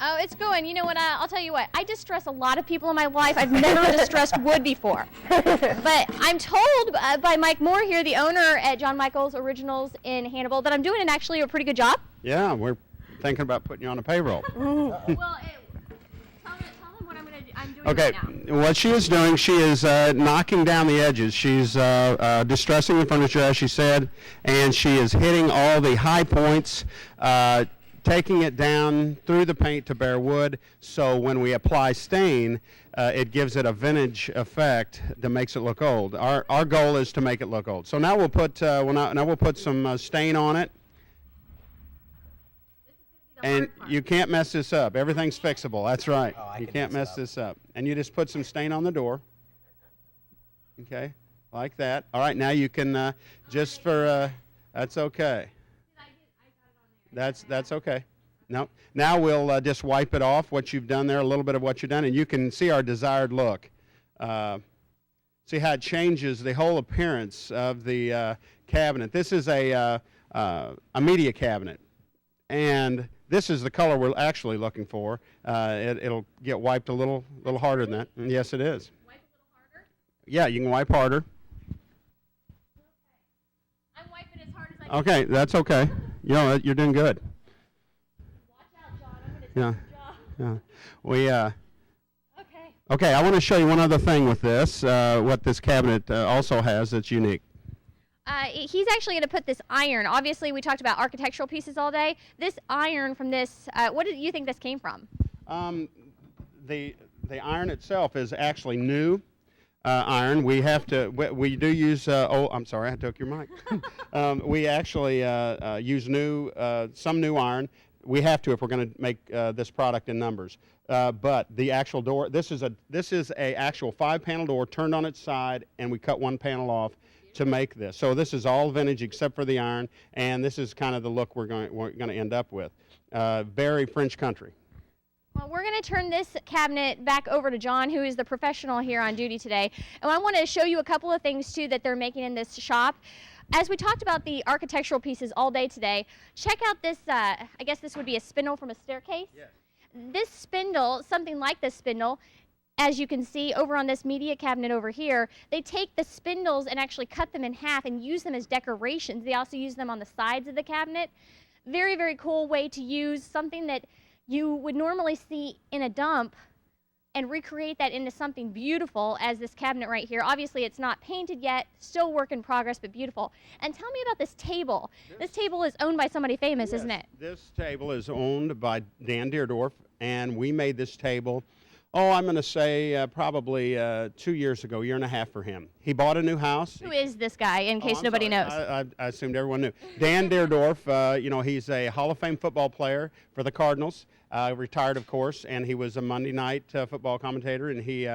Oh, it's going. You know what? I'll tell you what. I distress a lot of people in my life. I've never distressed wood before. But I'm told by Mike Moore here, the owner at John Michael's Originals in Hannibal, that I'm doing actually a pretty good job. Yeah, we're thinking about putting you on a payroll. Well, tell them what I'm doing Okay, right now. what she is doing, she is knocking down the edges. She's distressing the furniture, as she said, and she is hitting all the high points, taking it down through the paint to bare wood, so when we apply stain, it gives it a vintage effect that makes it look old. Our goal is to make it look old. So now we'll put we'll put some stain on it. And you can't mess this up. Everything's fixable. That's right. You can't mess this up. And you just put some stain on the door. Okay, like that. All right, now you can just for that's okay. That's okay. No. Now we'll just wipe it off. What you've done there, a little bit of what you've done, and you can see our desired look. See how it changes the whole appearance of the cabinet. This is a media cabinet, and this is the color we're actually looking for. It'll get wiped a little harder than that. And yes, it is. Wipe a little harder? Yeah, you can wipe harder. Okay. I'm wiping as hard as I can. Okay, that's okay. You know, you're doing good. Watch out, John. I'm going to take your job. Yeah. We Okay. Okay, I want to show you one other thing with this. What this cabinet also has that's unique. He's actually going to put this iron. Obviously, we talked about architectural pieces all day. This iron from this, what do you think this came from? The iron itself is actually new iron. We have to. We do use. Oh, I'm sorry, I took your mic. We actually use some new iron. We have to if we're going to make this product in numbers. But the actual door. This is a actual 5-panel door turned on its side, and we cut one panel off to make this. So this is all vintage except for the iron, and this is kind of the look we're going to end up with. Very French country. Well, we're going to turn this cabinet back over to John, who is the professional here on duty today. And I want to show you a couple of things, too, that they're making in this shop. As we talked about the architectural pieces all day today, check out this, I guess this would be a spindle from a staircase. Yes. This spindle, something like this spindle, as you can see over on this media cabinet over here, they take the spindles and actually cut them in half and use them as decorations. They also use them on the sides of the cabinet. Very, very cool way to use something that you would normally see in a dump and recreate that into something beautiful as this cabinet right here. Obviously, it's not painted yet, still work in progress, but beautiful. And tell me about this table. This table is owned by somebody famous, isn't it? This table is owned by Dan Deerdorf, and we made this table, I'm going to say probably 2 years ago, year and a half for him. He bought a new house. Who is this guy, in case nobody knows? I assumed everyone knew. Dan Deerdorf, he's a Hall of Fame football player for the Cardinals, retired, of course, and he was a Monday night football commentator, and he,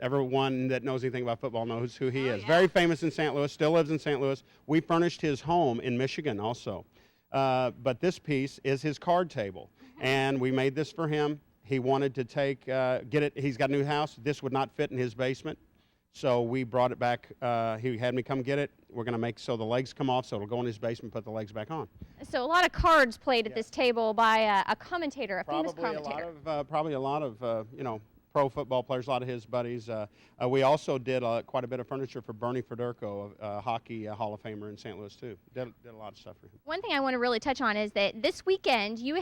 everyone that knows anything about football knows who he is. Yeah. Very famous in St. Louis, still lives in St. Louis. We furnished his home in Michigan also. But this piece is his card table, and we made this for him. He wanted to get it. He's got a new house. This would not fit in his basement, so we brought it back. He had me come get it. We're going to make so the legs come off, so it'll go in his basement, put the legs back on. So a lot of cards played at this table by a commentator, a famous commentator. Probably a lot of pro football players, a lot of his buddies. We also did quite a bit of furniture for Bernie Federko, a hockey Hall of Famer in St. Louis too. Did a lot of stuff for him. One thing I want to really touch on is that this weekend you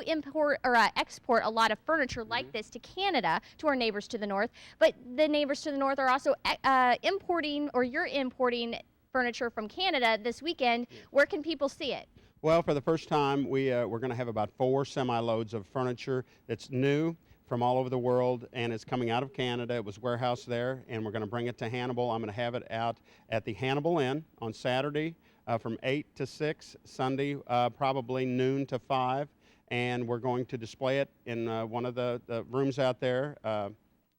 import or export a lot of furniture like this to Canada, to our neighbors to the north. But the neighbors to the north are also you're importing furniture from Canada this weekend. Where can people see it? Well, for the first time, we're going to have about 4 semi-loads of furniture that's new from all over the world, and it's coming out of Canada. It was warehoused there, and we're going to bring it to Hannibal. I'm going to have it out at the Hannibal Inn on Saturday from 8 to 6, Sunday probably noon to 5, and we're going to display it in one of the rooms out there.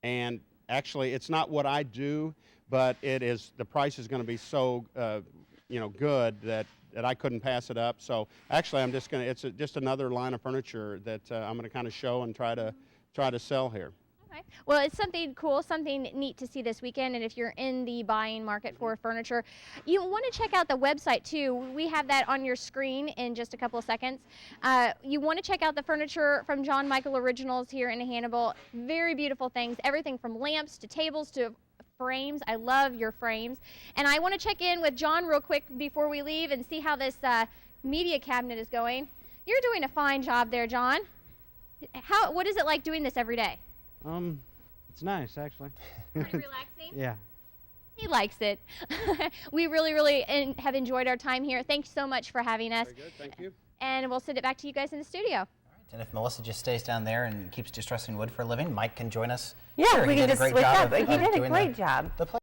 And actually, it's not what I do, but the price is going to be so good that I couldn't pass it up. So actually, it's just another line of furniture that I'm going to kind of show and try to sell here. Okay. Well, it's something cool, something neat to see this weekend. And if you're in the buying market for furniture, you want to check out the website too. We have that on your screen in just a couple of seconds. You want to check out the furniture from John Michael Originals here in Hannibal. Very beautiful things, everything from lamps to tables to frames. I love your frames. And I want to check in with John real quick before we leave and see how this media cabinet is going. You're doing a fine job there, John. What is it like doing this every day? It's nice, actually. Pretty relaxing? Yeah. He likes it. We really have enjoyed our time here. Thanks so much for having us. Very good, thank you. And we'll send it back to you guys in the studio. All right, and if Melissa just stays down there and keeps distressing wood for a living, Mike can join us. Yeah, here. we He can did a just great switch job up. of He did a doing great job. the play.